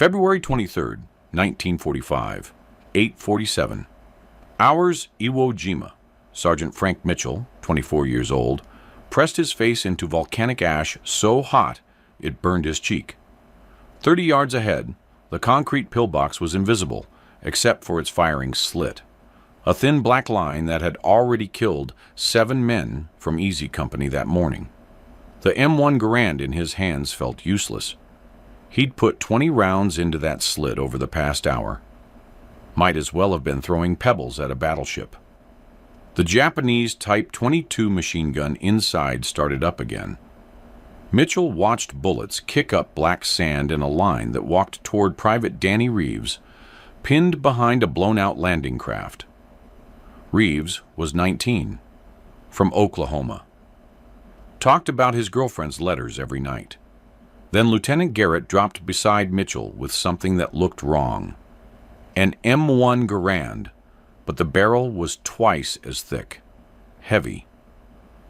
February 23rd, 1945, 8:47. Hours, Iwo Jima. Sergeant Frank Mitchell, 24 years old, pressed his face into volcanic ash so hot it burned his cheek. 30 yards ahead, the concrete pillbox was invisible, except for its firing slit, a thin black line that had already killed 7 men from Easy Company that morning. The M1 Garand in his hands felt useless. He'd put 20 rounds into that slit over the past hour. Might as well have been throwing pebbles at a battleship. The Japanese Type 22 machine gun inside started up again. Mitchell watched bullets kick up black sand in a line that walked toward Private Danny Reeves, pinned behind a blown-out landing craft. Reeves was 19, from Oklahoma. Talked about his girlfriend's letters every night. Then Lieutenant Garrett dropped beside Mitchell with something that looked wrong. An M1 Garand, but the barrel was twice as thick, heavy.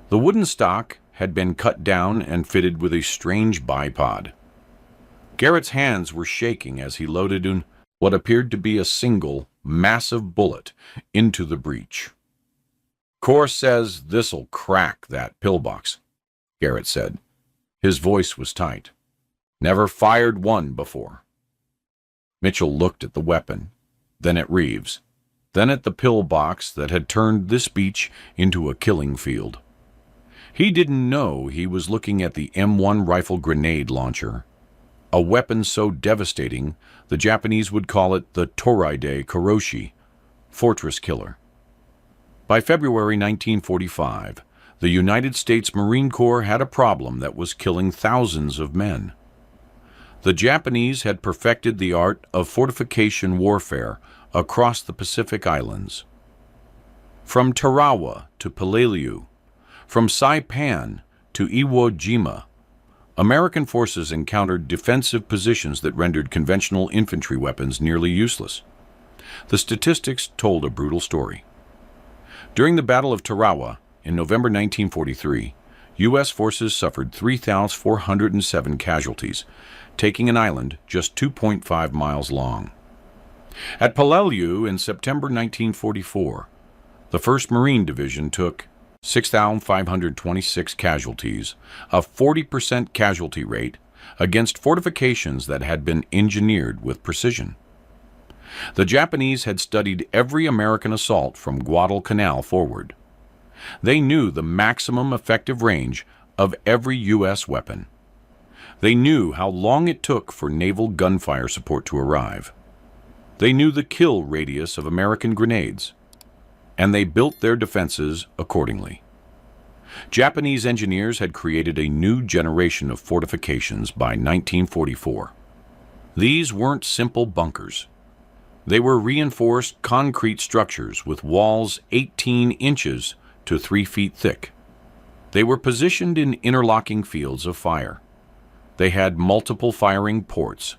The wooden stock had been cut down and fitted with a strange bipod. Garrett's hands were shaking as he loaded in what appeared to be a single, massive bullet into the breech. "Corps says this'll crack that pillbox," Garrett said. His voice was tight. "Never fired one before." Mitchell looked at the weapon, then at Reeves, then at the pillbox that had turned this beach into a killing field. He didn't know he was looking at the M1 rifle grenade launcher, a weapon so devastating the Japanese would call it the Toride Koroshi, fortress killer. By February 1945, the United States Marine Corps had a problem that was killing thousands of men. The Japanese had perfected the art of fortification warfare across the Pacific Islands. From Tarawa to Peleliu, from Saipan to Iwo Jima, American forces encountered defensive positions that rendered conventional infantry weapons nearly useless. The statistics told a brutal story. During the Battle of Tarawa in November 1943, U.S. forces suffered 3,407 casualties, taking an island just 2.5 miles long. At Peleliu in September 1944, the 1st Marine Division took 6,526 casualties, a 40% casualty rate, against fortifications that had been engineered with precision. The Japanese had studied every American assault from Guadalcanal forward. They knew the maximum effective range of every U.S. weapon. They knew how long it took for naval gunfire support to arrive. They knew the kill radius of American grenades, and they built their defenses accordingly. Japanese engineers had created a new generation of fortifications by 1944. These weren't simple bunkers. They were reinforced concrete structures with walls 18 inches to 3 feet thick. They were positioned in interlocking fields of fire. They had multiple firing ports.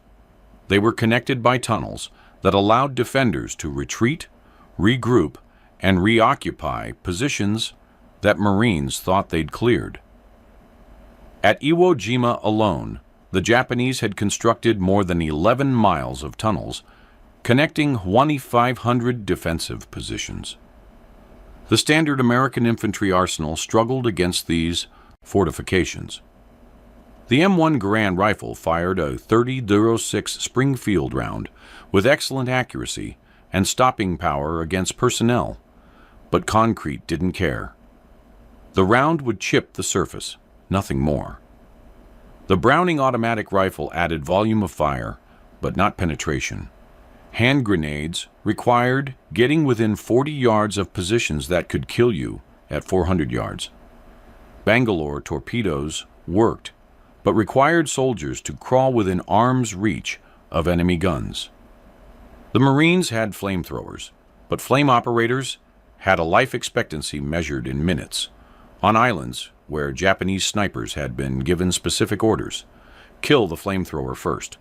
They were connected by tunnels that allowed defenders to retreat, regroup, and reoccupy positions that Marines thought they'd cleared. At Iwo Jima alone, the Japanese had constructed more than 11 miles of tunnels, connecting 2,500 defensive positions. The standard American infantry arsenal struggled against these fortifications. The M1 Garand rifle fired a .30-06 Springfield round with excellent accuracy and stopping power against personnel, but concrete didn't care. The round would chip the surface, nothing more. The Browning automatic rifle added volume of fire, but not penetration. Hand grenades required getting within 40 yards of positions that could kill you at 400 yards. Bangalore torpedoes worked, but required soldiers to crawl within arm's reach of enemy guns. The Marines had flamethrowers, but flame operators had a life expectancy measured in minutes, on islands where Japanese snipers had been given specific orders: kill the flamethrower first.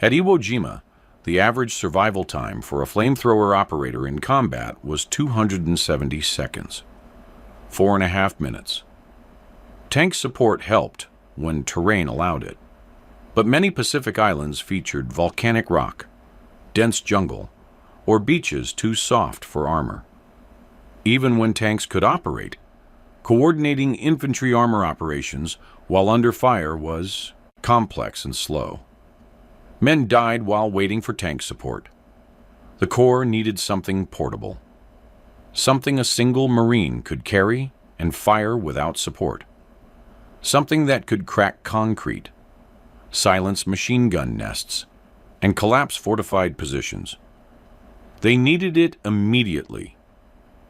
At Iwo Jima, the average survival time for a flamethrower operator in combat was 270 seconds, 4.5 minutes. Tank support helped when terrain allowed it. But many Pacific islands featured volcanic rock, dense jungle, or beaches too soft for armor. Even when tanks could operate, coordinating infantry armor operations while under fire was complex and slow. Men died while waiting for tank support. The Corps needed something portable, something a single Marine could carry and fire without support, something that could crack concrete, silence machine gun nests, and collapse fortified positions. They needed it immediately,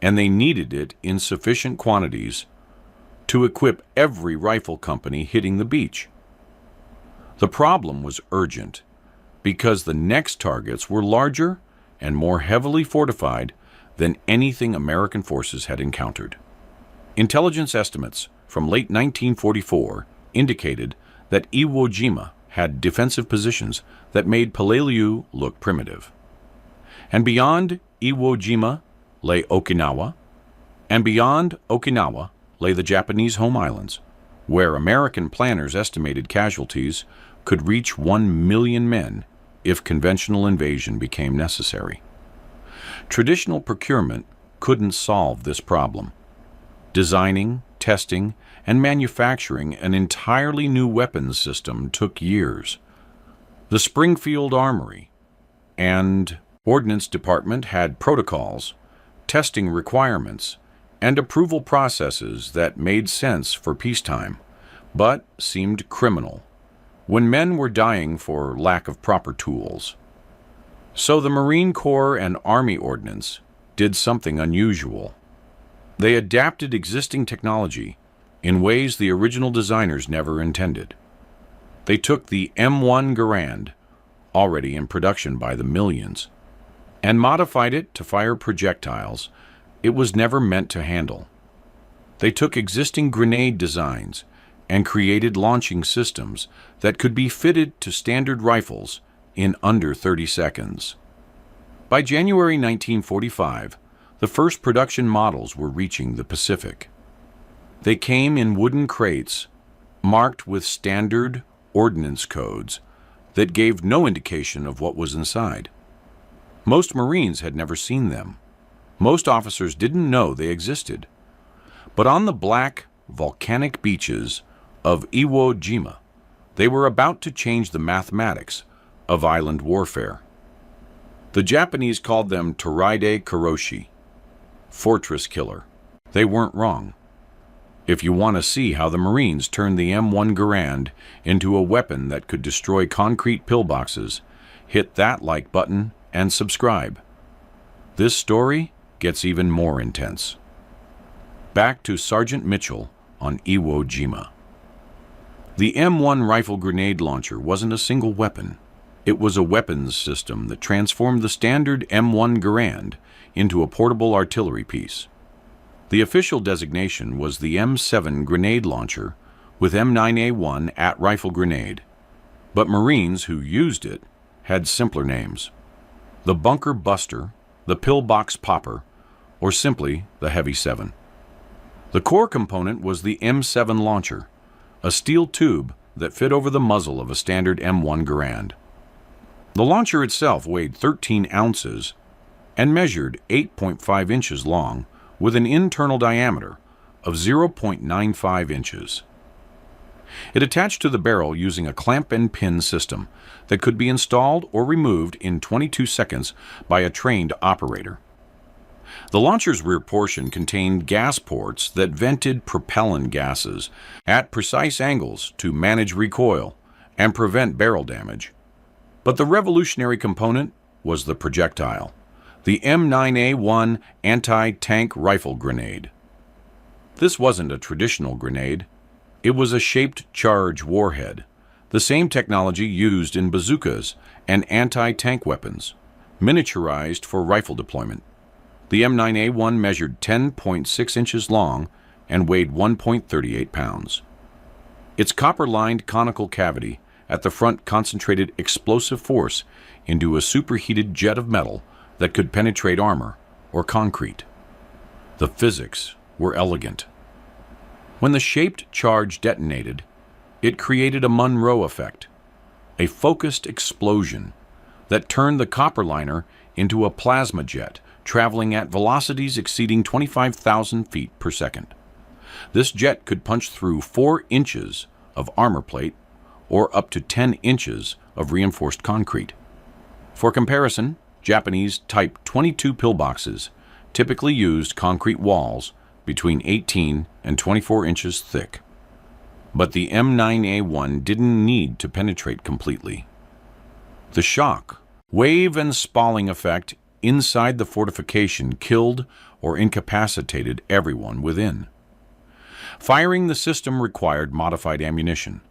and they needed it in sufficient quantities to equip every rifle company hitting the beach. The problem was urgent because the next targets were larger and more heavily fortified than anything American forces had encountered. Intelligence estimates from late 1944 indicated that Iwo Jima had defensive positions that made Peleliu look primitive. And beyond Iwo Jima lay Okinawa, and beyond Okinawa lay the Japanese home islands, where American planners estimated casualties could reach 1 million men if conventional invasion became necessary. Traditional procurement couldn't solve this problem. Designing, testing, and manufacturing an entirely new weapons system took years. The Springfield Armory and Ordnance Department had protocols, testing requirements, and approval processes that made sense for peacetime, but seemed criminal when men were dying for lack of proper tools. So the Marine Corps and Army Ordnance did something unusual. They adapted existing technology in ways the original designers never intended. They took the M1 Garand, already in production by the millions, and modified it to fire projectiles it was never meant to handle. They took existing grenade designs and created launching systems that could be fitted to standard rifles in under 30 seconds. By January 1945, the first production models were reaching the Pacific. They came in wooden crates marked with standard ordnance codes that gave no indication of what was inside. Most Marines had never seen them. Most officers didn't know they existed. But on the black, volcanic beaches of Iwo Jima, they were about to change the mathematics of island warfare. The Japanese called them Toride Koroshi, fortress killer. They weren't wrong. If you want to see how the Marines turned the M1 Garand into a weapon that could destroy concrete pillboxes, hit that like button and subscribe. This story gets even more intense. Back to Sergeant Mitchell on Iwo Jima. The M1 rifle grenade launcher wasn't a single weapon. It was a weapons system that transformed the standard M1 Garand into a portable artillery piece. The official designation was the M7 grenade launcher with M9A1 at-rifle grenade, but Marines who used it had simpler names: the Bunker Buster, the Pillbox Popper, or simply the Heavy 7. The core component was the M7 launcher, a steel tube that fit over the muzzle of a standard M1 Garand. The launcher itself weighed 13 ounces and measured 8.5 inches long with an internal diameter of 0.95 inches. It attached to the barrel using a clamp and pin system that could be installed or removed in 22 seconds by a trained operator. The launcher's rear portion contained gas ports that vented propellant gases at precise angles to manage recoil and prevent barrel damage. But the revolutionary component was the projectile, the M9A1 anti-tank rifle grenade. This wasn't a traditional grenade. It was a shaped charge warhead, the same technology used in bazookas and anti-tank weapons, miniaturized for rifle deployment. The M9A1 measured 10.6 inches long and weighed 1.38 pounds. Its copper-lined conical cavity at the front concentrated explosive force into a superheated jet of metal that could penetrate armor or concrete. The physics were elegant. When the shaped charge detonated, it created a Monroe effect. a focused explosion that turned the copper liner into a plasma jet traveling at velocities exceeding 25,000 feet per second. This jet could punch through 4 inches of armor plate or up to 10 inches of reinforced concrete. For comparison, Japanese Type 22 pillboxes typically used concrete walls between 18 and 24 inches thick. But the M9A1 didn't need to penetrate completely. The shock, wave, and spalling effect inside the fortification killed or incapacitated everyone within. Firing the system required modified ammunition.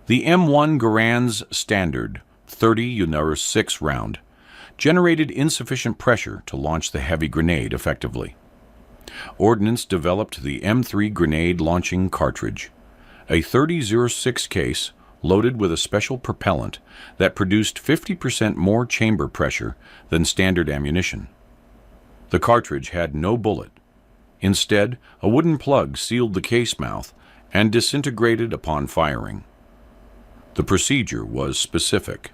The M1 Garand's standard 30-6 round generated insufficient pressure to launch the heavy grenade effectively. Ordnance developed the M3 grenade launching cartridge, a 30-06 case loaded with a special propellant that produced 50% more chamber pressure than standard ammunition. The cartridge had no bullet. Instead, a wooden plug sealed the case mouth and disintegrated upon firing. The procedure was specific.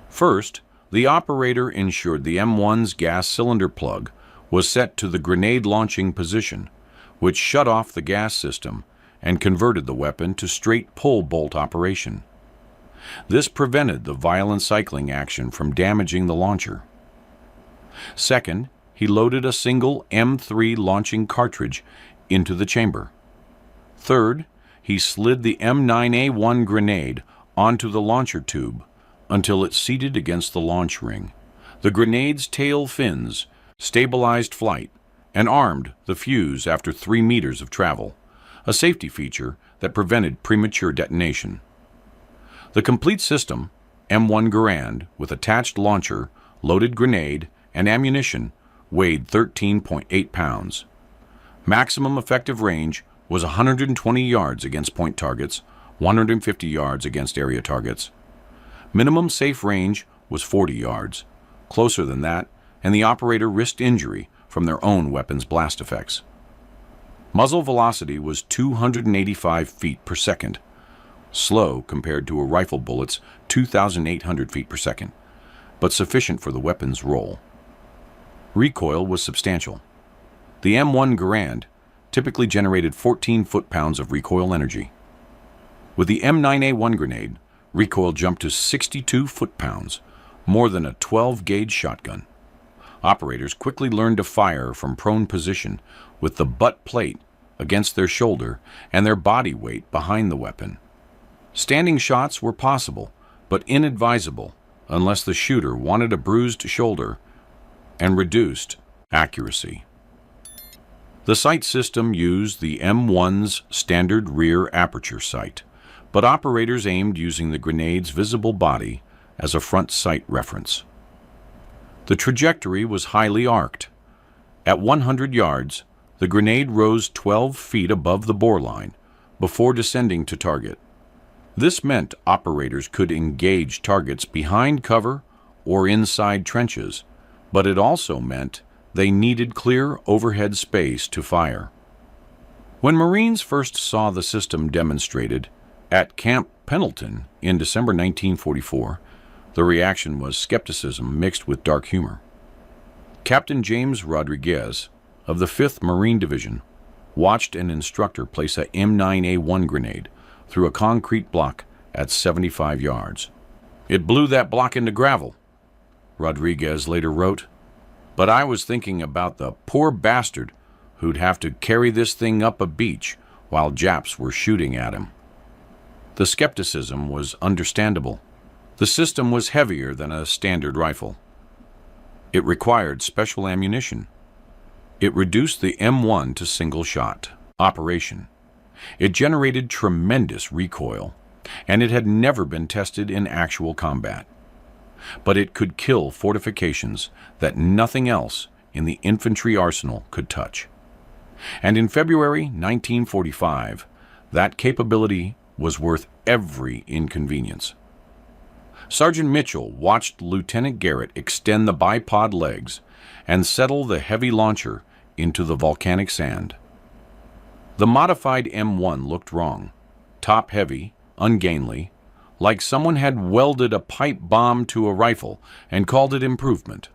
First, the operator ensured the M1's gas cylinder plug was set to the grenade launching position, which shut off the gas system and converted the weapon to straight pull bolt operation. This prevented the violent cycling action from damaging the launcher. Second, he loaded a single M3 launching cartridge into the chamber. Third, he slid the M9A1 grenade onto the launcher tube until it seated against the launch ring. The grenade's tail fins stabilized flight and armed the fuse after 3 meters of travel, a safety feature that prevented premature detonation. The complete system, M1 Garand, with attached launcher, loaded grenade, and ammunition, weighed 13.8 pounds. Maximum effective range was 120 yards against point targets, 150 yards against area targets. Minimum safe range was 40 yards. Closer than that, and the operator risked injury from their own weapon's blast effects. Muzzle velocity was 285 feet per second, slow compared to a rifle bullet's 2,800 feet per second, but sufficient for the weapon's role. Recoil was substantial. The M1 Garand typically generated 14 foot-pounds of recoil energy. With the M9A1 grenade, recoil jumped to 62 foot-pounds, more than a 12-gauge shotgun. Operators quickly learned to fire from prone position with the butt plate against their shoulder and their body weight behind the weapon. Standing shots were possible, but inadvisable unless the shooter wanted a bruised shoulder and reduced accuracy. The sight system used the M1's standard rear aperture sight, but operators aimed using the grenade's visible body as a front sight reference. The trajectory was highly arced. At 100 yards, the grenade rose 12 feet above the bore line before descending to target. This meant operators could engage targets behind cover or inside trenches, but it also meant they needed clear overhead space to fire. When Marines first saw the system demonstrated at Camp Pendleton in December 1944, the reaction was skepticism mixed with dark humor. Captain James Rodriguez of the 5th Marine Division watched an instructor place a M9A1 grenade through a concrete block at 75 yards. "It blew that block into gravel," Rodriguez later wrote, "but I was thinking about the poor bastard who'd have to carry this thing up a beach while Japs were shooting at him." The skepticism was understandable. The system was heavier than a standard rifle. It required special ammunition. It reduced the M1 to single-shot operation. It generated tremendous recoil, and it had never been tested in actual combat. But it could kill fortifications that nothing else in the infantry arsenal could touch. And in February 1945, that capability was worth every inconvenience. Sergeant Mitchell watched Lieutenant Garrett extend the bipod legs and settle the heavy launcher into the volcanic sand. The modified M1 looked wrong, top-heavy, ungainly, like someone had welded a pipe bomb to a rifle and called it improvement.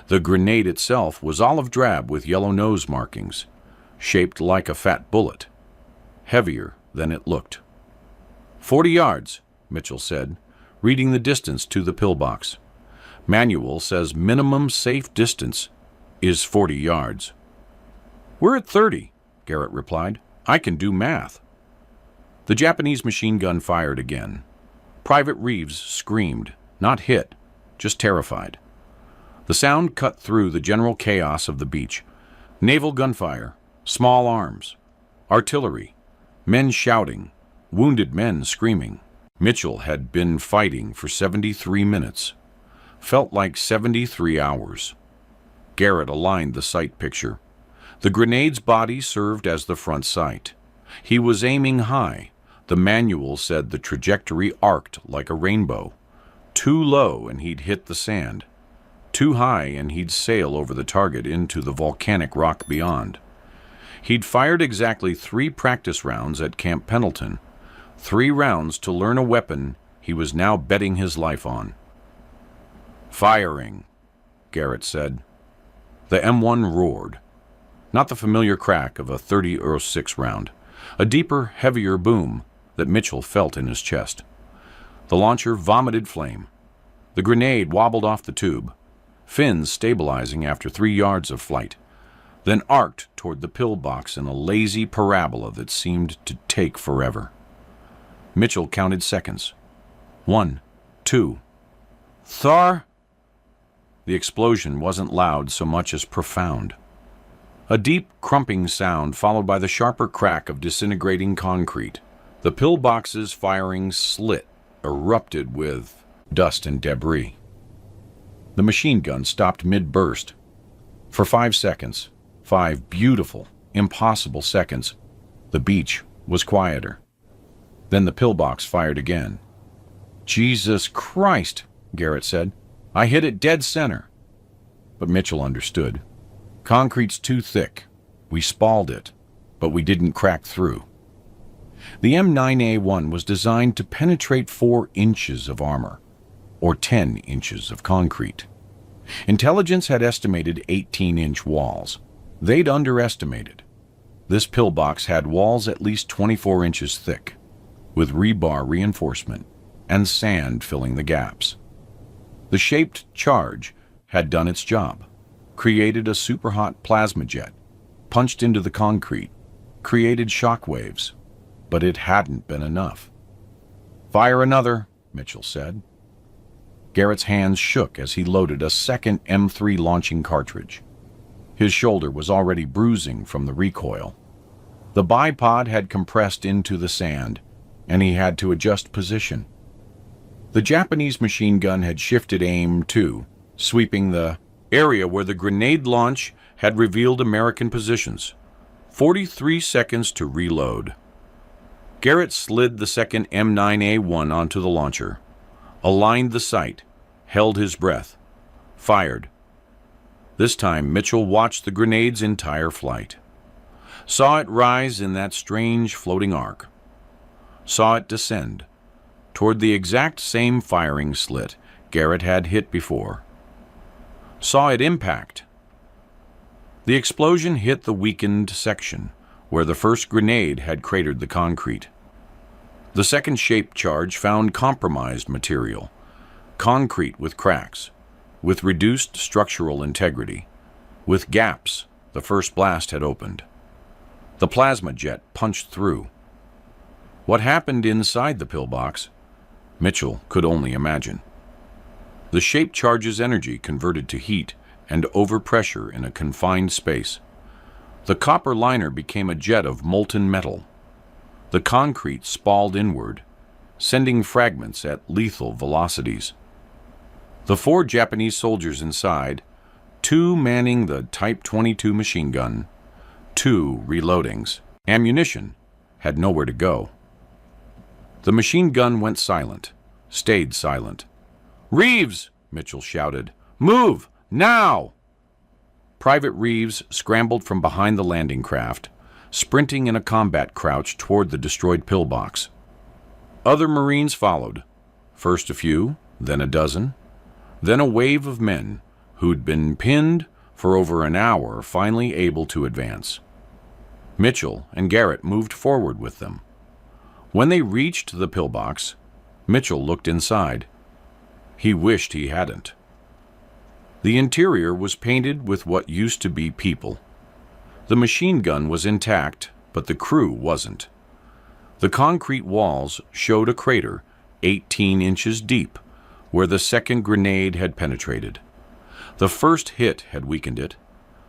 The grenade itself was olive drab with yellow nose markings, shaped like a fat bullet, heavier than it looked. 40 yards, Mitchell said, reading the distance to the pillbox. Manual says minimum safe distance is 40 yards. We're at 30, Garrett replied. I can do math. The Japanese machine gun fired again. Private Reeves screamed, not hit, just terrified. The sound cut through the general chaos of the beach. Naval gunfire, small arms, artillery, men shouting, wounded men screaming. Mitchell had been fighting for 73 minutes. Felt like 73 hours. Garrett aligned the sight picture. The grenade's body served as the front sight. He was aiming high. The manual said the trajectory arced like a rainbow. Too low and he'd hit the sand. Too high and he'd sail over the target into the volcanic rock beyond. He'd fired exactly 3 practice rounds at Camp Pendleton. 3 rounds to learn a weapon he was now betting his life on. Firing, Garrett said. The M1 roared. Not the familiar crack of a .30-06 round. A deeper, heavier boom that Mitchell felt in his chest. The launcher vomited flame. The grenade wobbled off the tube, fins stabilizing after 3 yards of flight, then arced toward the pillbox in a lazy parabola that seemed to take forever. Mitchell counted seconds. 1, 2. Thar! The explosion wasn't loud so much as profound. A deep, crumping sound followed by the sharper crack of disintegrating concrete. The pillbox's firing slit erupted with dust and debris. The machine gun stopped mid-burst. For 5 seconds, 5 beautiful, impossible seconds, the beach was quieter. Then the pillbox fired again. Jesus Christ, Garrett said. I hit it dead center. But Mitchell understood. Concrete's too thick. We spalled it, but we didn't crack through. The M9A1 was designed to penetrate 4 inches of armor, or 10 inches of concrete. Intelligence had estimated 18-inch walls. They'd underestimated. This pillbox had walls at least 24 inches thick, with rebar reinforcement and sand filling the gaps. The shaped charge had done its job, created a superhot plasma jet, punched into the concrete, created shock waves, but it hadn't been enough. Fire another, Mitchell said. Garrett's hands shook as he loaded a second M3 launching cartridge. His shoulder was already bruising from the recoil. The bipod had compressed into the sand, and he had to adjust position. The Japanese machine gun had shifted aim too, sweeping the area where the grenade launch had revealed American positions. 43 seconds to reload. Garrett slid the second M9A1 onto the launcher, aligned the sight, held his breath, fired. This time Mitchell watched the grenade's entire flight. Saw it rise in that strange floating arc. Saw it descend toward the exact same firing slit Garrett had hit before. Saw it impact. The explosion hit the weakened section where the first grenade had cratered the concrete. The second shaped charge found compromised material, concrete with cracks, with reduced structural integrity, with gaps the first blast had opened. The plasma jet punched through. What happened inside the pillbox, Mitchell could only imagine. The shaped charge's energy converted to heat and overpressure in a confined space. The copper liner became a jet of molten metal. The concrete spalled inward, sending fragments at lethal velocities. The 4 Japanese soldiers inside, 2 manning the Type 22 machine gun, 2 reloadings. Ammunition had nowhere to go. The machine gun went silent, stayed silent. "Reeves!" Mitchell shouted. "Move! Now!" Private Reeves scrambled from behind the landing craft, sprinting in a combat crouch toward the destroyed pillbox. Other Marines followed, first a few, then a dozen, then a wave of men who'd been pinned for over an hour finally able to advance. Mitchell and Garrett moved forward with them. When they reached the pillbox, Mitchell looked inside. He wished he hadn't. The interior was painted with what used to be people. The machine gun was intact, but the crew wasn't. The concrete walls showed a crater 18 inches deep, where the second grenade had penetrated. The first hit had weakened it.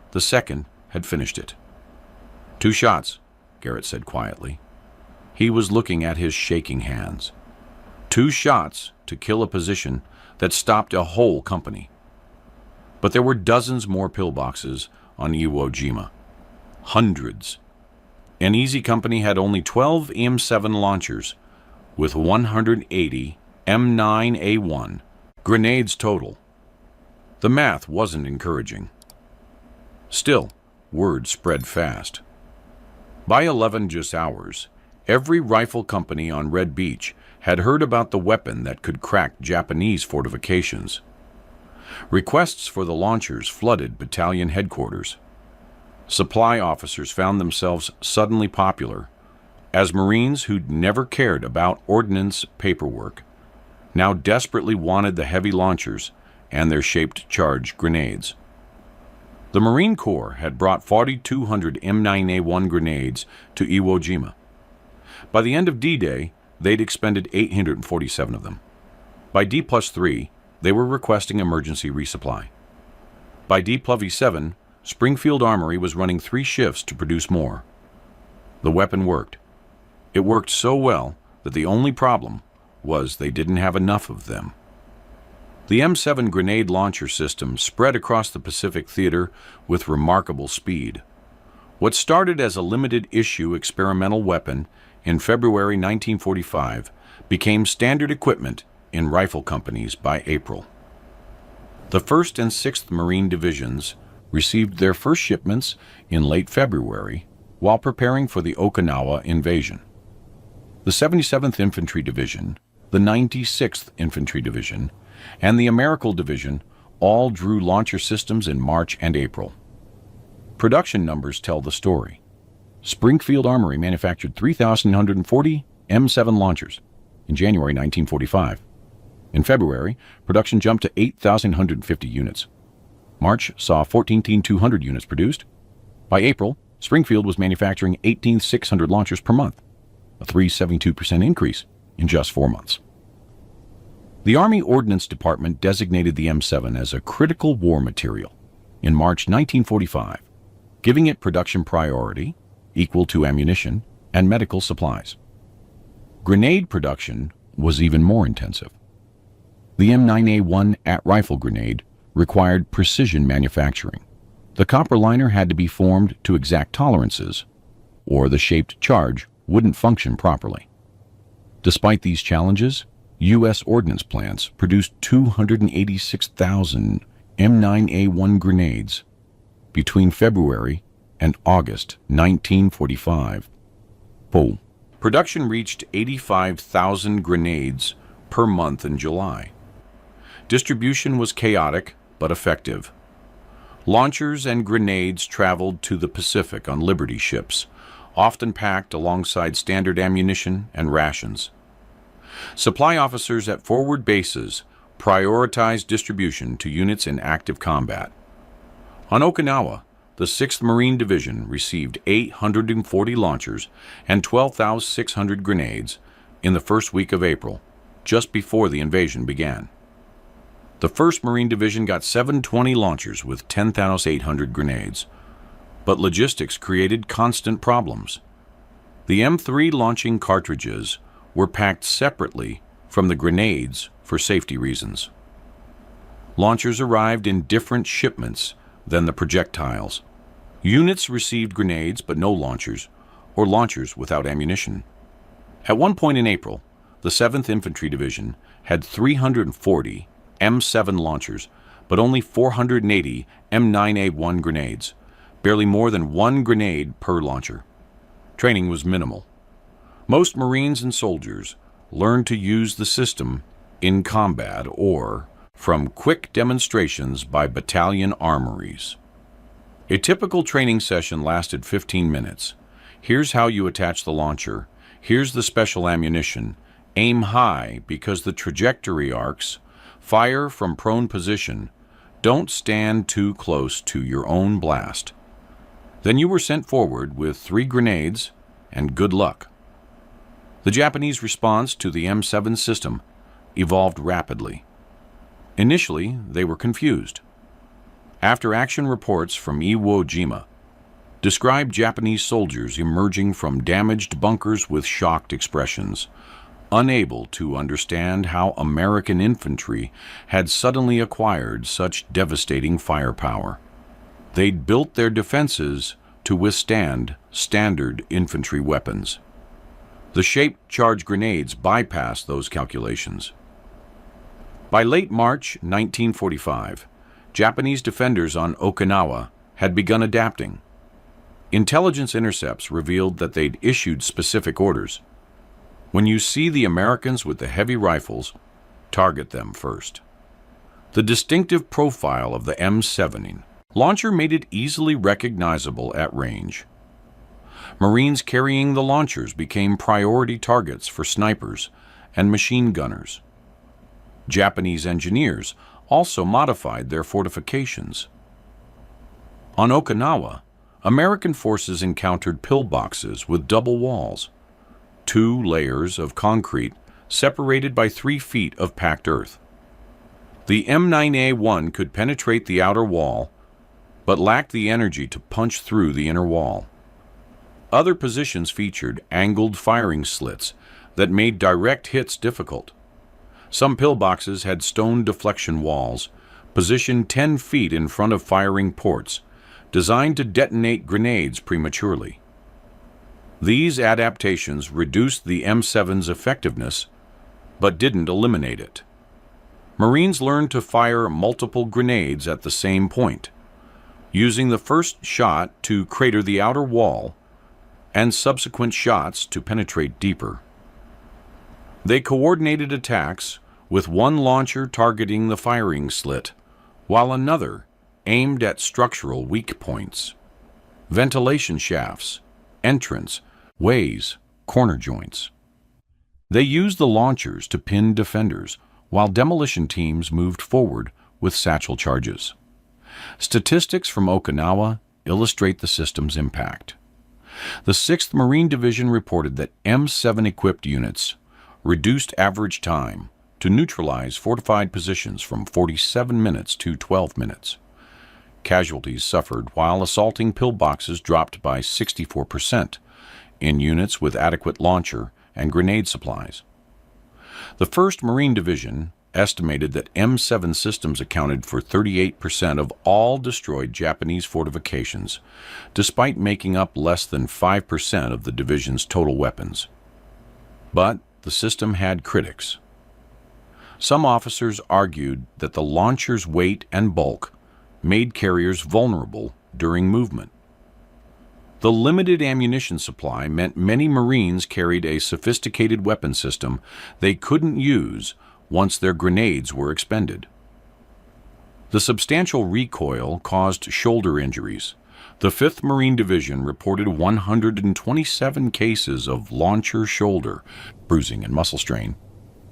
The second had finished it. 2 shots, Garrett said quietly. He was looking at his shaking hands. 2 shots to kill a position that stopped a whole company. But there were dozens more pillboxes on Iwo Jima. Hundreds. An Easy Company had only 12 M7 launchers, with 180 M9A1 grenades total. The math wasn't encouraging. Still, word spread fast. By 11 just hours, every rifle company on Red Beach had heard about the weapon that could crack Japanese fortifications. Requests for the launchers flooded battalion headquarters. Supply officers found themselves suddenly popular, as Marines who'd never cared about ordnance paperwork now desperately wanted the heavy launchers and their shaped charge grenades. The Marine Corps had brought 4,200 M9A1 grenades to Iwo Jima. By the end of D-Day, they'd expended 847 of them. By D+3, they were requesting emergency resupply. By D+7, Springfield Armory was running 3 shifts to produce more. The weapon worked. It worked so well that the only problem was they didn't have enough of them. The M7 grenade launcher system spread across the Pacific Theater with remarkable speed. What started as a limited-issue experimental weapon in February 1945 became standard equipment in rifle companies by April. The 1st and 6th Marine Divisions received their first shipments in late February while preparing for the Okinawa invasion. The 77th Infantry Division, the 96th Infantry Division, and the Americal Division all drew launcher systems in March and April. Production numbers tell the story. Springfield Armory manufactured 3,140 M7 launchers in January 1945. In February, production jumped to 8,150 units. March saw 14,200 units produced. By April, Springfield was manufacturing 18,600 launchers per month, a 372% increase in just 4 months. The Army Ordnance Department designated the M7 as a critical war material in March 1945, giving it production priority equal to ammunition and medical supplies. Grenade production was even more intensive. The M9A1 at-rifle grenade required precision manufacturing. The copper liner had to be formed to exact tolerances, or the shaped charge wouldn't function properly. Despite these challenges, U.S. ordnance plants produced 286,000 M9A1 grenades between February and August 1945. Production reached 85,000 grenades per month in July. Distribution was chaotic but effective. Launchers and grenades traveled to the Pacific on Liberty ships, often packed alongside standard ammunition and rations. Supply officers at forward bases prioritized distribution to units in active combat. On Okinawa, the 6th Marine Division received 840 launchers and 12,600 grenades in the first week of April, just before the invasion began. The 1st Marine Division got 720 launchers with 10,800 grenades, but logistics created constant problems. The M3 launching cartridges were packed separately from the grenades for safety reasons. Launchers arrived in different shipments than the projectiles. Units received grenades but no launchers, or launchers without ammunition. At one point in April, the 7th Infantry Division had 340 M7 launchers, but only 480 M9A1 grenades, barely more than 1 grenade per launcher. Training was minimal. Most Marines and soldiers learned to use the system in combat or from quick demonstrations by battalion armories. A typical training session lasted 15 minutes. Here's how you attach the launcher. Here's the special ammunition. Aim high because the trajectory arcs. Fire from prone position. Don't stand too close to your own blast. Then you were sent forward with 3 grenades and good luck. The Japanese response to the M7 system evolved rapidly. Initially, they were confused. After-action reports from Iwo Jima described Japanese soldiers emerging from damaged bunkers with shocked expressions, unable to understand how American infantry had suddenly acquired such devastating firepower. They'd built their defenses to withstand standard infantry weapons. The shaped charge grenades bypassed those calculations. By late March 1945, Japanese defenders on Okinawa had begun adapting. Intelligence intercepts revealed that they'd issued specific orders. When you see the Americans with the heavy rifles, target them first. The distinctive profile of the M7 launcher made it easily recognizable at range. Marines carrying the launchers became priority targets for snipers and machine gunners. Japanese engineers also modified their fortifications. On Okinawa, American forces encountered pillboxes with double walls, 2 layers of concrete separated by 3 feet of packed earth. The M9A1 could penetrate the outer wall, but lacked the energy to punch through the inner wall. Other positions featured angled firing slits that made direct hits difficult. Some pillboxes had stone deflection walls, positioned 10 feet in front of firing ports, designed to detonate grenades prematurely. These adaptations reduced the M7's effectiveness, but didn't eliminate it. Marines learned to fire multiple grenades at the same point, using the first shot to crater the outer wall and subsequent shots to penetrate deeper. They coordinated attacks with one launcher targeting the firing slit, while another aimed at structural weak points, ventilation shafts, entrance, ways, corner joints. They used the launchers to pin defenders, while demolition teams moved forward with satchel charges. Statistics from Okinawa illustrate the system's impact. The 6th Marine Division reported that M7-equipped units reduced average time to neutralize fortified positions from 47 minutes to 12 minutes. Casualties suffered while assaulting pillboxes dropped by 64% in units with adequate launcher and grenade supplies. The 1st Marine Division estimated that M7 systems accounted for 38% of all destroyed Japanese fortifications, despite making up less than 5% of the division's total weapons. But the system had critics. Some officers argued that the launcher's weight and bulk made carriers vulnerable during movement. The limited ammunition supply meant many Marines carried a sophisticated weapon system they couldn't use once their grenades were expended. The substantial recoil caused shoulder injuries. The 5th Marine Division reported 127 cases of launcher shoulder bruising and muscle strain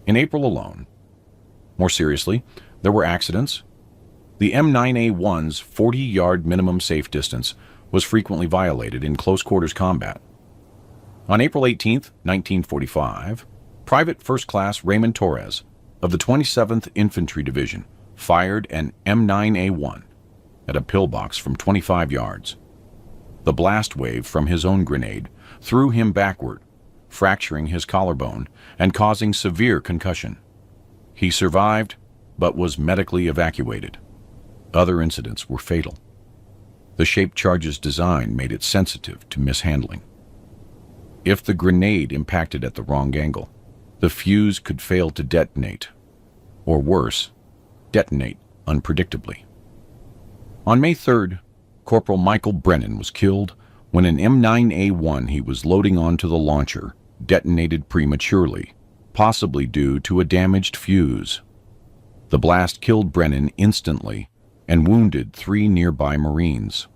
in April alone. More seriously, there were accidents. The M9A1's 40-yard minimum safe distance was frequently violated in close-quarters combat. On April 18, 1945, Private First Class Raymond Torres of the 27th Infantry Division fired an M9A1 at a pillbox from 25 yards. The blast wave from his own grenade threw him backward, fracturing his collarbone and causing severe concussion. He survived, but was medically evacuated. Other incidents were fatal. The shaped charge's design made it sensitive to mishandling. If the grenade impacted at the wrong angle, the fuse could fail to detonate, or worse, detonate unpredictably. On May 3rd, Corporal Michael Brennan was killed when an M9A1 he was loading onto the launcher detonated prematurely, possibly due to a damaged fuse. The blast killed Brennan instantly and wounded 3 nearby Marines.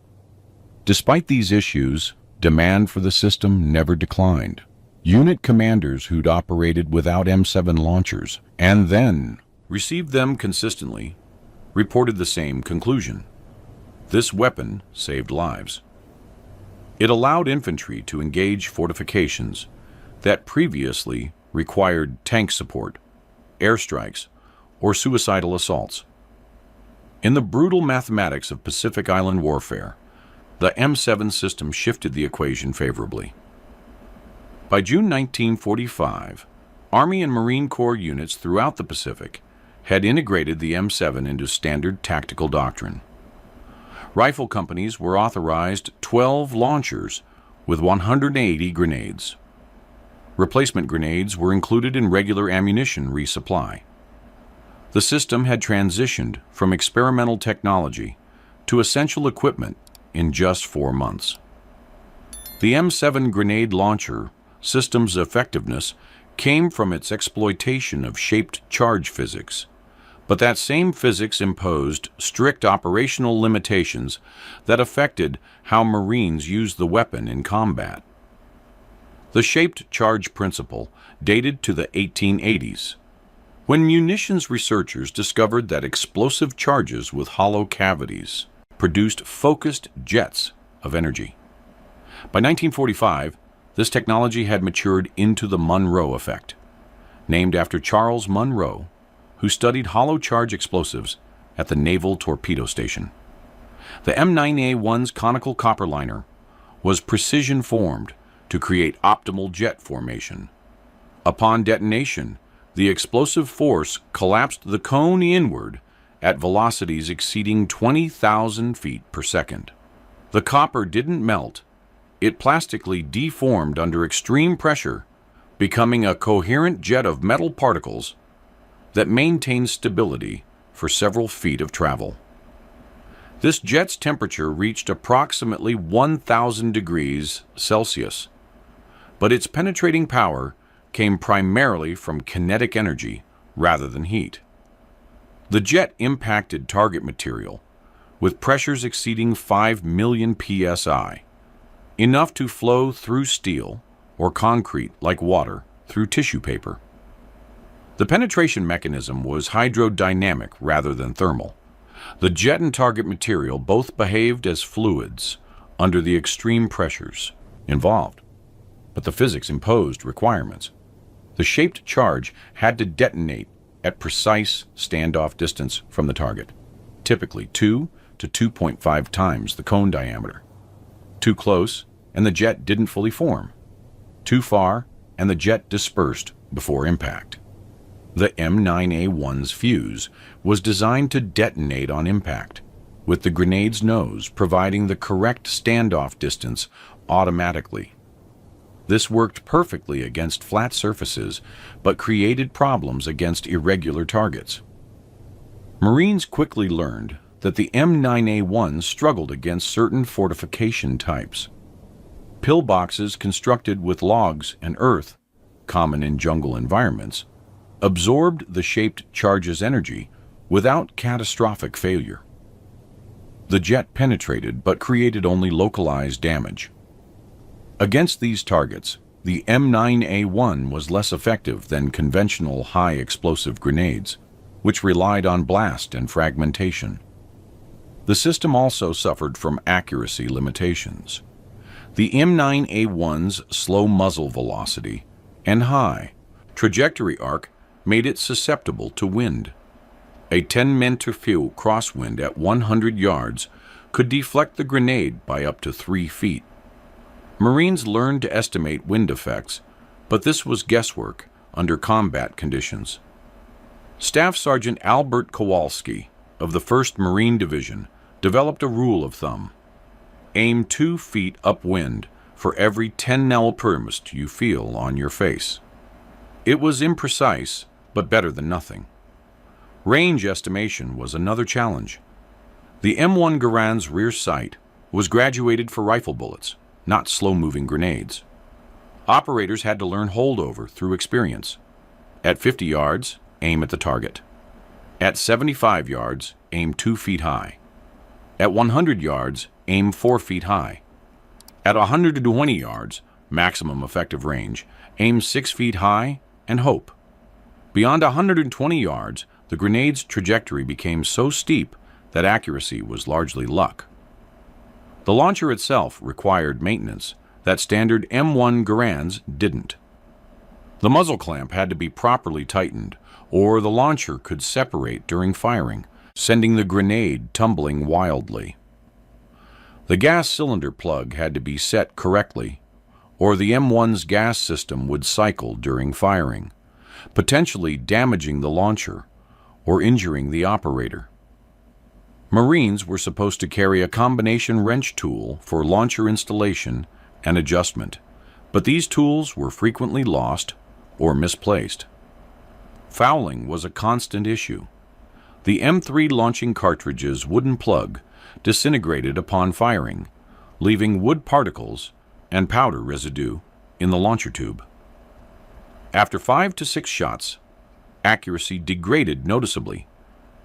Despite these issues, demand for the system never declined. Unit commanders who'd operated without M7 launchers and then received them consistently reported the same conclusion. This weapon saved lives. It allowed infantry to engage fortifications that previously required tank support, airstrikes, or suicidal assaults. In the brutal mathematics of Pacific Island warfare, the M7 system shifted the equation favorably. By June 1945, Army and Marine Corps units throughout the Pacific had integrated the M7 into standard tactical doctrine. Rifle companies were authorized 12 launchers with 180 grenades. Replacement grenades were included in regular ammunition resupply. The system had transitioned from experimental technology to essential equipment in just 4 months. The M7 grenade launcher system's effectiveness came from its exploitation of shaped charge physics, but that same physics imposed strict operational limitations that affected how Marines used the weapon in combat. The shaped charge principle dated to the 1880s, when munitions researchers discovered that explosive charges with hollow cavities produced focused jets of energy. By 1945, this technology had matured into the Monroe effect, named after Charles Monroe, who studied hollow charge explosives at the Naval Torpedo Station. The M9A1's conical copper liner was precision formed to create optimal jet formation. Upon detonation, the explosive force collapsed the cone inward at velocities exceeding 20,000 feet per second. The copper didn't melt. It plastically deformed under extreme pressure, becoming a coherent jet of metal particles that maintained stability for several feet of travel. This jet's temperature reached approximately 1,000 degrees Celsius, but its penetrating power came primarily from kinetic energy rather than heat. The jet impacted target material with pressures exceeding 5 million psi, enough to flow through steel or concrete like water through tissue paper. The penetration mechanism was hydrodynamic rather than thermal. The jet and target material both behaved as fluids under the extreme pressures involved, but the physics imposed requirements. The shaped charge had to detonate at precise standoff distance from the target, typically 2 to 2.5 times the cone diameter. Too close, and the jet didn't fully form. Too far, and the jet dispersed before impact. The M9A1's fuse was designed to detonate on impact, with the grenade's nose providing the correct standoff distance automatically. This worked perfectly against flat surfaces, but created problems against irregular targets. Marines quickly learned that the M9A1 struggled against certain fortification types. Pillboxes constructed with logs and earth, common in jungle environments, absorbed the shaped charge's energy without catastrophic failure. The jet penetrated but created only localized damage. Against these targets, the M9A1 was less effective than conventional high-explosive grenades, which relied on blast and fragmentation. The system also suffered from accuracy limitations. The M9A1's slow muzzle velocity and high trajectory arc made it susceptible to wind. A 10-meter crosswind at 100 yards could deflect the grenade by up to 3 feet. Marines learned to estimate wind effects, but this was guesswork under combat conditions. Staff Sergeant Albert Kowalski of the 1st Marine Division developed a rule of thumb. Aim 2 feet upwind for every 10 nm you feel on your face. It was imprecise, but better than nothing. Range estimation was another challenge. The M1 Garand's rear sight was graduated for rifle bullets, not slow-moving grenades. Operators had to learn holdover through experience. At 50 yards, aim at the target. At 75 yards, aim 2 feet high. At 100 yards, aim 4 feet high. At 120 yards, maximum effective range, aim 6 feet high and hope. Beyond 120 yards, the grenade's trajectory became so steep that accuracy was largely luck. The launcher itself required maintenance that standard M1 Garands didn't. The muzzle clamp had to be properly tightened, or the launcher could separate during firing, sending the grenade tumbling wildly. The gas cylinder plug had to be set correctly, or the M1's gas system would cycle during firing, potentially damaging the launcher or injuring the operator. Marines were supposed to carry a combination wrench tool for launcher installation and adjustment, but these tools were frequently lost or misplaced. Fouling was a constant issue. The M3 launching cartridge's wooden plug disintegrated upon firing, leaving wood particles and powder residue in the launcher tube. After 5 to 6 shots, accuracy degraded noticeably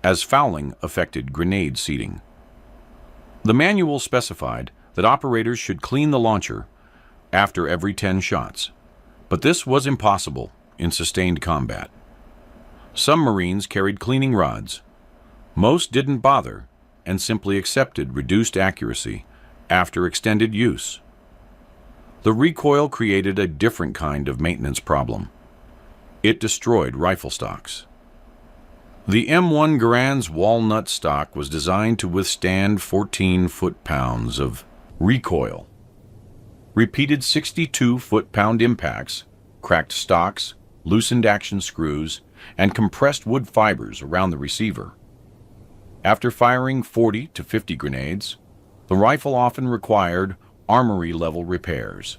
as fouling affected grenade seating. The manual specified that operators should clean the launcher after every 10 shots, but this was impossible in sustained combat. Some Marines carried cleaning rods. Most didn't bother and simply accepted reduced accuracy after extended use. The recoil created a different kind of maintenance problem. It destroyed rifle stocks. The M1 Garand's walnut stock was designed to withstand 14 foot-pounds of recoil. Repeated 62 foot-pound impacts, cracked stocks, loosened action screws, and compressed wood fibers around the receiver. After firing 40 to 50 grenades, the rifle often required armory-level repairs.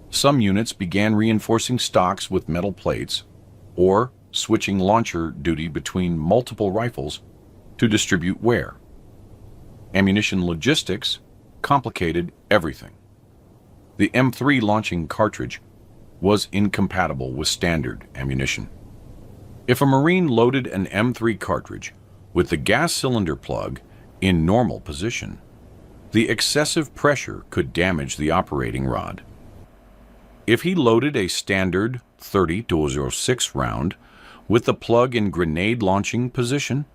Some units began reinforcing stocks with metal plates or switching launcher duty between multiple rifles to distribute wear. Ammunition logistics complicated everything. The M3 launching cartridge was incompatible with standard ammunition. If a Marine loaded an M3 cartridge with the gas cylinder plug in normal position, the excessive pressure could damage the operating rod. If he loaded a standard 30-06 round with the plug in grenade launching position,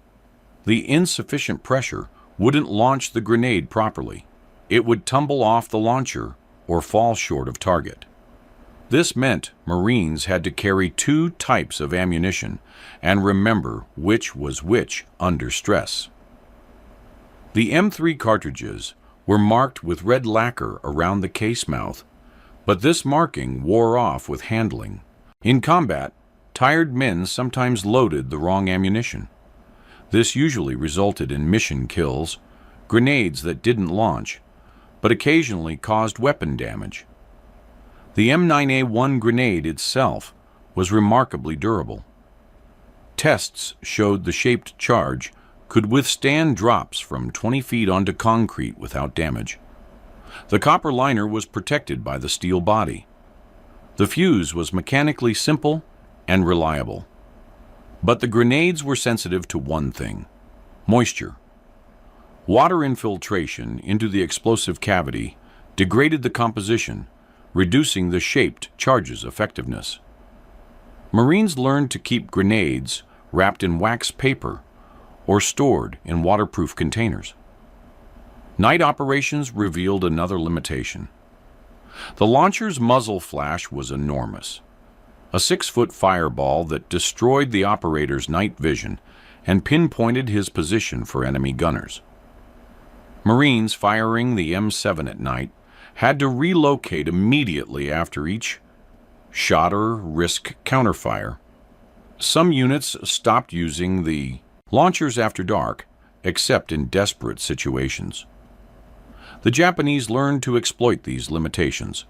the insufficient pressure wouldn't launch the grenade properly. It would tumble off the launcher or fall short of target. This meant Marines had to carry 2 types of ammunition and remember which was which under stress. The M3 cartridges were marked with red lacquer around the case mouth, but this marking wore off with handling. In combat, tired men sometimes loaded the wrong ammunition. This usually resulted in mission kills, grenades that didn't launch, but occasionally caused weapon damage. The M9A1 grenade itself was remarkably durable. Tests showed the shaped charge could withstand drops from 20 feet onto concrete without damage. The copper liner was protected by the steel body. The fuse was mechanically simple and reliable. But the grenades were sensitive to one thing: moisture. Water infiltration into the explosive cavity degraded the composition, reducing the shaped charge's effectiveness. Marines learned to keep grenades wrapped in wax paper or stored in waterproof containers. Night operations revealed another limitation. The launcher's muzzle flash was enormous, a 6-foot fireball that destroyed the operator's night vision and pinpointed his position for enemy gunners. Marines firing the M7 at night had to relocate immediately after each shot or risk counterfire. Some units stopped using the launchers after dark, except in desperate situations. The Japanese learned to exploit these limitations.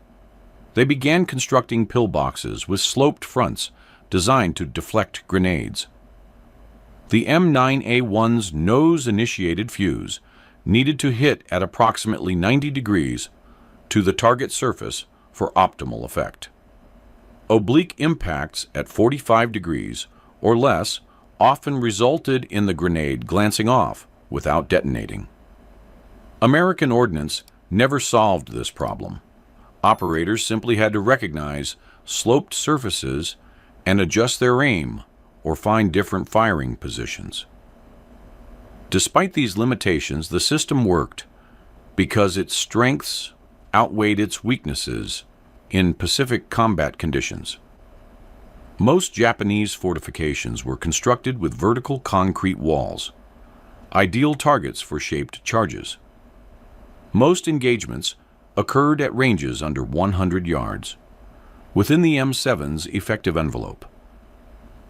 They began constructing pillboxes with sloped fronts designed to deflect grenades. The M9A1's nose-initiated fuse needed to hit at approximately 90 degrees to the target surface for optimal effect. Oblique impacts at 45 degrees or less often resulted in the grenade glancing off without detonating. American ordnance never solved this problem. Operators simply had to recognize sloped surfaces and adjust their aim or find different firing positions. Despite these limitations, the system worked because its strengths outweighed its weaknesses in Pacific combat conditions. Most Japanese fortifications were constructed with vertical concrete walls, ideal targets for shaped charges. Most engagements occurred at ranges under 100 yards, within the M7's effective envelope.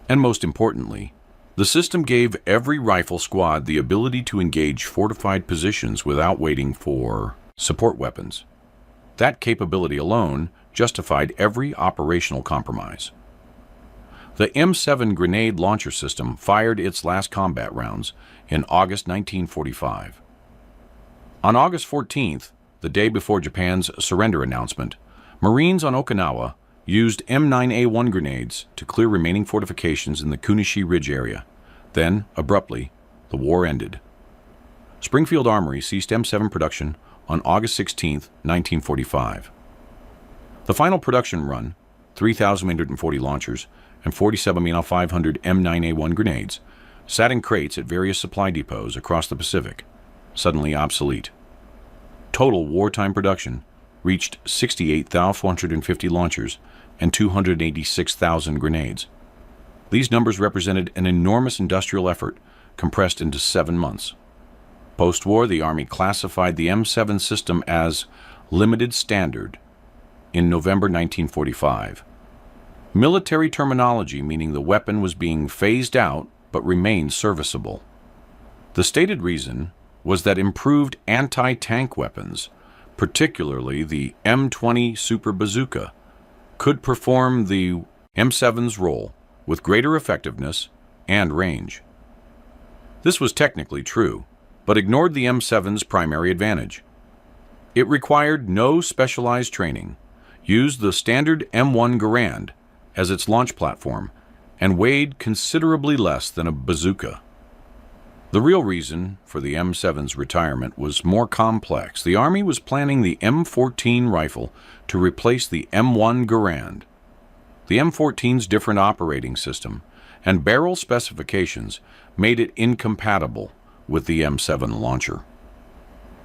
And most importantly, the system gave every rifle squad the ability to engage fortified positions without waiting for support weapons. That capability alone justified every operational compromise. The M7 grenade launcher system fired its last combat rounds in August 1945. On August 14th, the day before Japan's surrender announcement, Marines on Okinawa used M9A1 grenades to clear remaining fortifications in the Kunishi Ridge area. Then, abruptly, the war ended. Springfield Armory ceased M7 production on August 16, 1945. The final production run, 3,140 launchers and 47,500 M9A1 grenades, sat in crates at various supply depots across the Pacific, suddenly obsolete. Total wartime production reached 68,450 launchers and 286,000 grenades. These numbers represented an enormous industrial effort compressed into 7 months. Post-war, the Army classified the M7 system as limited standard in November 1945. Military terminology meaning the weapon was being phased out but remained serviceable. The stated reason was that improved anti-tank weapons, particularly the M20 Super Bazooka, could perform the M7's role with greater effectiveness and range. This was technically true, but ignored the M7's primary advantage. It required no specialized training, used the standard M1 Garand as its launch platform, and weighed considerably less than a bazooka. The real reason for the M7's retirement was more complex. The Army was planning the M14 rifle to replace the M1 Garand. The M14's different operating system and barrel specifications made it incompatible with the M7 launcher.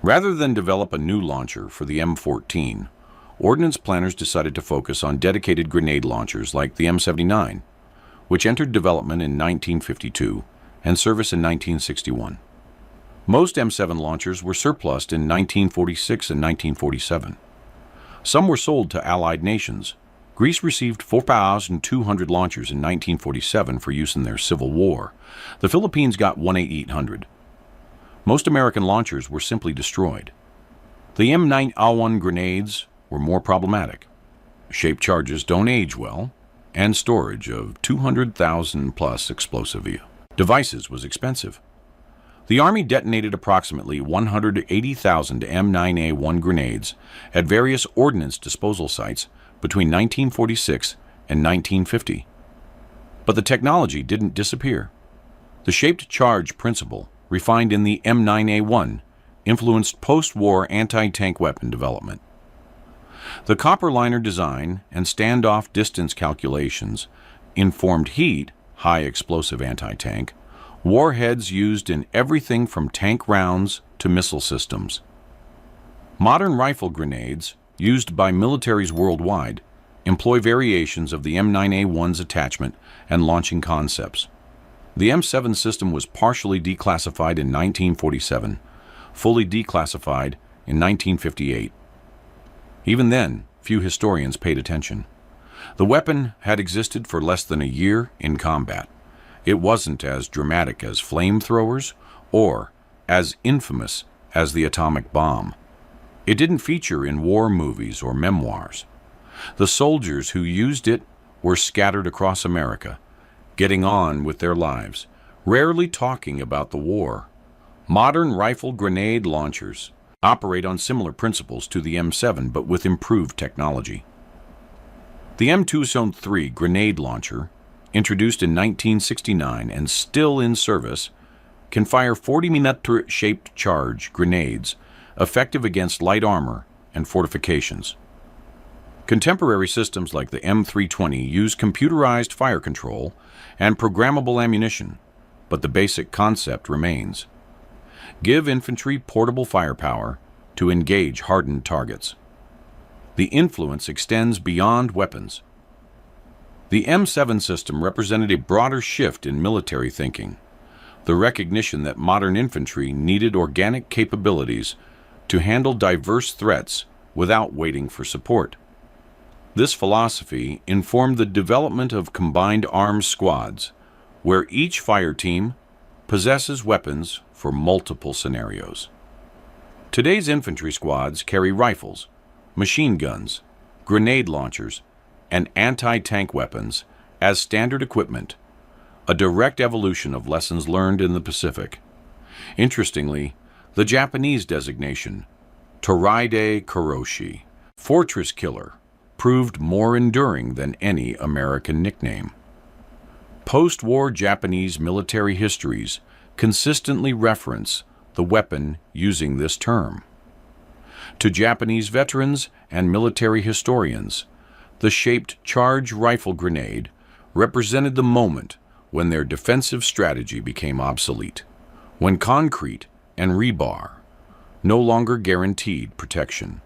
Rather than develop a new launcher for the M14, ordnance planners decided to focus on dedicated grenade launchers like the M79, which entered development in 1952 and service in 1961. Most M7 launchers were surplused in 1946 and 1947. Some were sold to Allied nations. Greece received 4,200 launchers in 1947 for use in their Civil War. The Philippines got 1,800. Most American launchers were simply destroyed. The M9A1 grenades were more problematic. Shaped charges don't age well, and storage of 200,000 plus explosive devices was expensive. The Army detonated approximately 180,000 M9A1 grenades at various ordnance disposal sites between 1946 and 1950. But the technology didn't disappear. The shaped charge principle, refined in the M9A1, influenced post-war anti-tank weapon development. The copper liner design and standoff distance calculations informed heat, high explosive anti-tank, warheads used in everything from tank rounds to missile systems. Modern rifle grenades, used by militaries worldwide, employ variations of the M9A1's attachment and launching concepts. The M7 system was partially declassified in 1947, fully declassified in 1958. Even then, few historians paid attention. The weapon had existed for less than a year in combat. It wasn't as dramatic as flamethrowers or as infamous as the atomic bomb. It didn't feature in war movies or memoirs. The soldiers who used it were scattered across America, getting on with their lives, rarely talking about the war. Modern rifle grenade launchers operate on similar principles to the M7, but with improved technology. The M203 grenade launcher, introduced in 1969 and still in service, can fire 40-mm-shaped charge grenades effective against light armor and fortifications. Contemporary systems like the M320 use computerized fire control and programmable ammunition, but the basic concept remains. Give infantry portable firepower to engage hardened targets. The influence extends beyond weapons. The M7 system represented a broader shift in military thinking, the recognition that modern infantry needed organic capabilities to handle diverse threats without waiting for support. This philosophy informed the development of combined arms squads, where each fire team possesses weapons for multiple scenarios. Today's infantry squads carry rifles, machine guns, grenade launchers, and anti-tank weapons as standard equipment, a direct evolution of lessons learned in the Pacific. Interestingly, the Japanese designation, Toride Koroshi, fortress killer, proved more enduring than any American nickname. Post-war Japanese military histories consistently reference the weapon using this term. To Japanese veterans and military historians, the shaped charge rifle grenade represented the moment when their defensive strategy became obsolete, when concrete and rebar no longer guaranteed protection.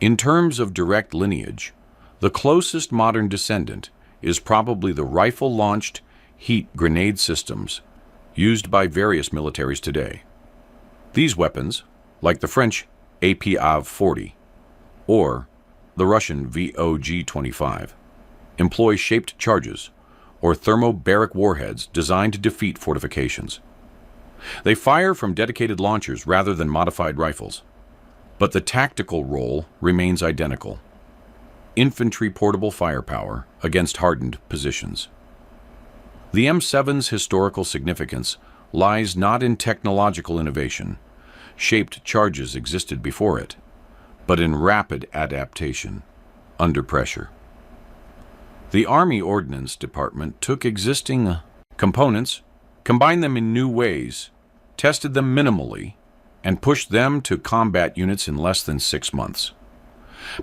In terms of direct lineage, the closest modern descendant is probably the rifle-launched heat grenade systems used by various militaries today. These weapons, like the French APAV-40 or the Russian VOG-25, employ shaped charges or thermobaric warheads designed to defeat fortifications. They fire from dedicated launchers rather than modified rifles, but the tactical role remains identical: infantry portable firepower against hardened positions. The M7's historical significance lies not in technological innovation. Shaped charges existed before it, but in rapid adaptation under pressure. The Army Ordnance Department took existing components, combined them in new ways, tested them minimally, and pushed them to combat units in less than 6 months.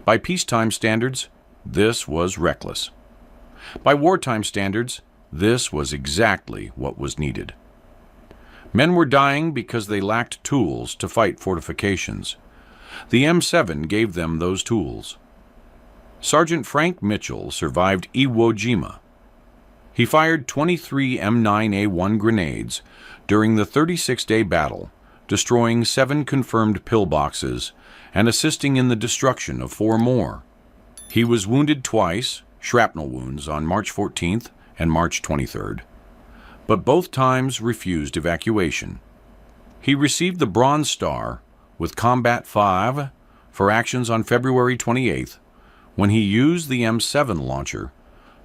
By peacetime standards, this was reckless. By wartime standards, this was exactly what was needed. Men were dying because they lacked tools to fight fortifications. The M7 gave them those tools. Sergeant Frank Mitchell survived Iwo Jima. He fired 23 M9A1 grenades during the 36-day battle, destroying 7 confirmed pillboxes and assisting in the destruction of 4 more. He was wounded twice, shrapnel wounds, on March 14th and March 23rd, but both times refused evacuation. He received the Bronze Star with Combat 5 for actions on February 28th, when he used the M7 launcher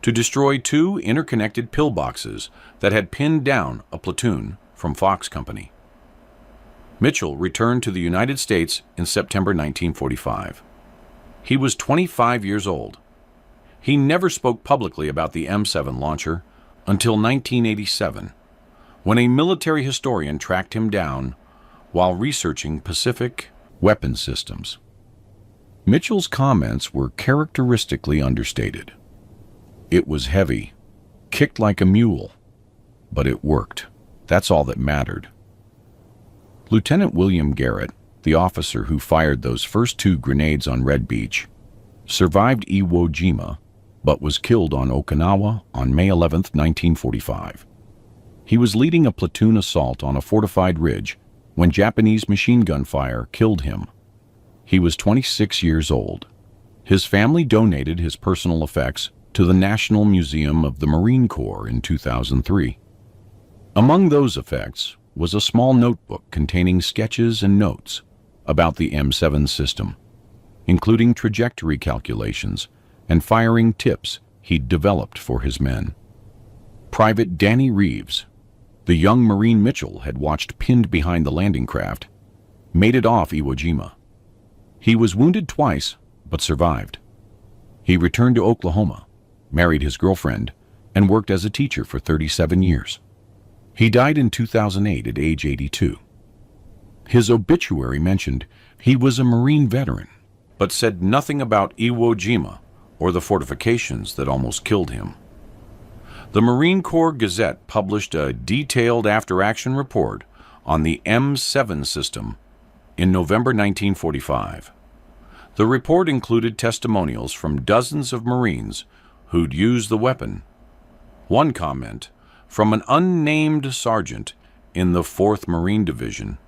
to destroy 2 interconnected pillboxes that had pinned down a platoon from Fox Company. Mitchell returned to the United States in September 1945. He was 25 years old. He never spoke publicly about the M7 launcher until 1987, when a military historian tracked him down while researching Pacific weapon systems. Mitchell's comments were characteristically understated. It was heavy, kicked like a mule, but it worked. That's all that mattered. Lieutenant William Garrett, the officer who fired those first 2 grenades on Red Beach, survived Iwo Jima, but was killed on Okinawa on May 11, 1945. He was leading a platoon assault on a fortified ridge when Japanese machine gun fire killed him. He was 26 years old. His family donated his personal effects to the National Museum of the Marine Corps in 2003. Among those effects was a small notebook containing sketches and notes about the M7 system, including trajectory calculations and firing tips he'd developed for his men. Private Danny Reeves, the young Marine Mitchell had watched pinned behind the landing craft, made it off Iwo Jima. He was wounded twice, but survived. He returned to Oklahoma, married his girlfriend, and worked as a teacher for 37 years. He died in 2008 at age 82. His obituary mentioned he was a Marine veteran, but said nothing about Iwo Jima or the fortifications that almost killed him. The Marine Corps Gazette published a detailed after-action report on the M7 system in November 1945. The report included testimonials from dozens of Marines who'd used the weapon. One comment from an unnamed sergeant in the 4th Marine Division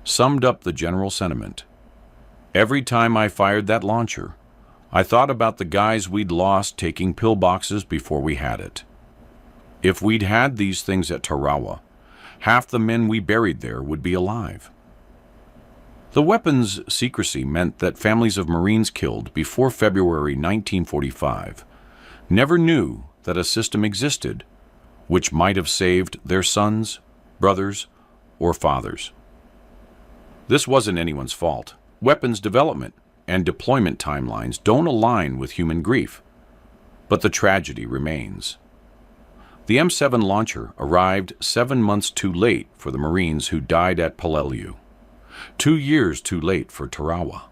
summed up the general sentiment. "Every time I fired that launcher, I thought about the guys we'd lost taking pillboxes before we had it. If we'd had these things at Tarawa, half the men we buried there would be alive." The weapon's secrecy meant that families of Marines killed before February 1945 never knew that a system existed which might have saved their sons, brothers, or fathers. This wasn't anyone's fault. Weapons development and deployment timelines don't align with human grief, but the tragedy remains. The M7 launcher arrived 7 months too late for the Marines who died at Peleliu, 2 years too late for Tarawa,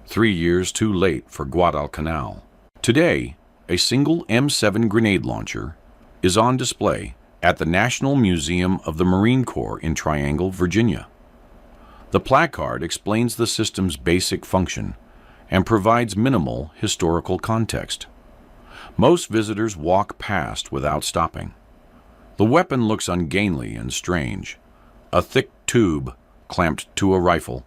3 years too late for Guadalcanal. Today, a single M7 grenade launcher is on display at the National Museum of the Marine Corps in Triangle, Virginia. The placard explains the system's basic function and provides minimal historical context. Most visitors walk past without stopping. The weapon looks ungainly and strange. A thick tube clamped to a rifle,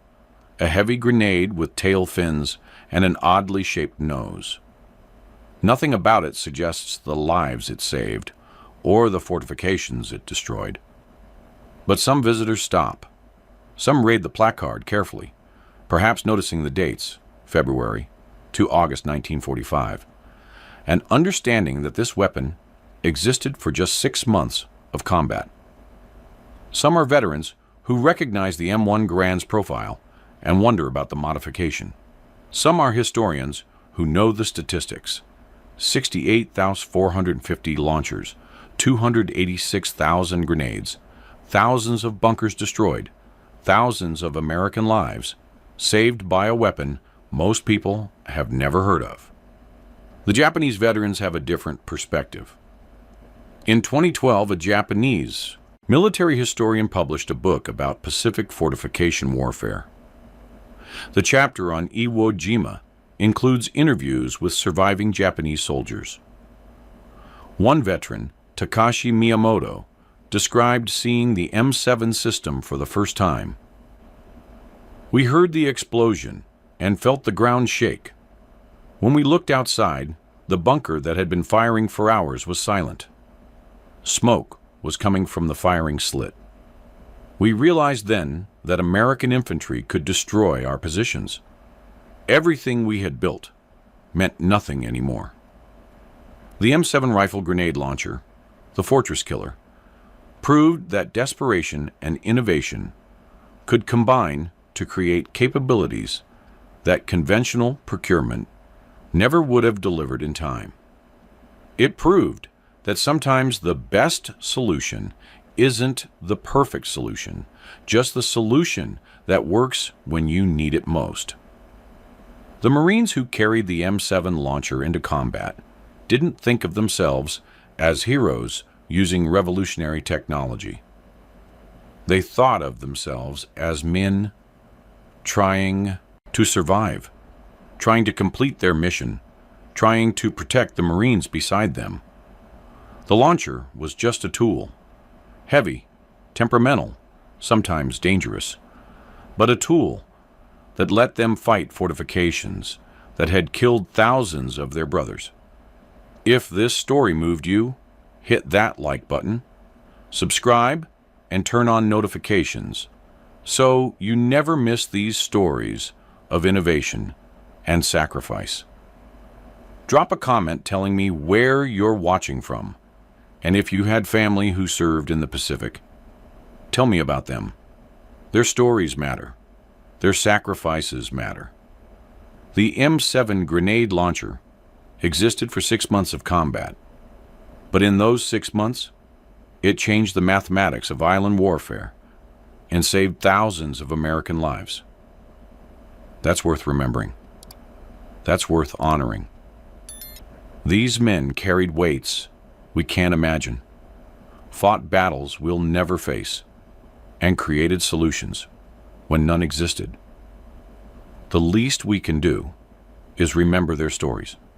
a heavy grenade with tail fins, and an oddly shaped nose. Nothing about it suggests the lives it saved or the fortifications it destroyed. But some visitors stop. Some read the placard carefully, perhaps noticing the dates, February to August 1945, and understanding that this weapon existed for just 6 months of combat. Some are veterans who recognize the M1 Garand's profile and wonder about the modification. Some are historians who know the statistics: 68,450 launchers, 286,000 grenades, thousands of bunkers destroyed, thousands of American lives saved by a weapon most people have never heard of. The Japanese veterans have a different perspective. In 2012, a Japanese military historian published a book about Pacific fortification warfare. The chapter on Iwo Jima includes interviews with surviving Japanese soldiers. One veteran, Takashi Miyamoto, described seeing the M7 system for the first time. "We heard the explosion and felt the ground shake. When we looked outside, the bunker that had been firing for hours was silent. Smoke was coming from the firing slit. We realized then that American infantry could destroy our positions. Everything we had built meant nothing anymore." The M7 rifle grenade launcher, the Fortress Killer, proved that desperation and innovation could combine to create capabilities that conventional procurement never would have delivered in time. It proved that sometimes the best solution isn't the perfect solution, just the solution that works when you need it most. The Marines who carried the M7 launcher into combat didn't think of themselves as heroes using revolutionary technology. They thought of themselves as men trying to survive, trying to complete their mission, trying to protect the Marines beside them. The launcher was just a tool, heavy, temperamental, sometimes dangerous, but a tool that let them fight fortifications that had killed thousands of their brothers. If this story moved you, hit that like button, subscribe, and turn on notifications so you never miss these stories of innovation and sacrifice. Drop a comment telling me where you're watching from, and if you had family who served in the Pacific. Tell me about them. Their stories matter. Their sacrifices matter. The M7 grenade launcher existed for 6 months of combat. But in those 6 months, it changed the mathematics of island warfare and saved thousands of American lives. That's worth remembering. That's worth honoring. These men carried weights we can't imagine, fought battles we'll never face, and created solutions when none existed. The least we can do is remember their stories.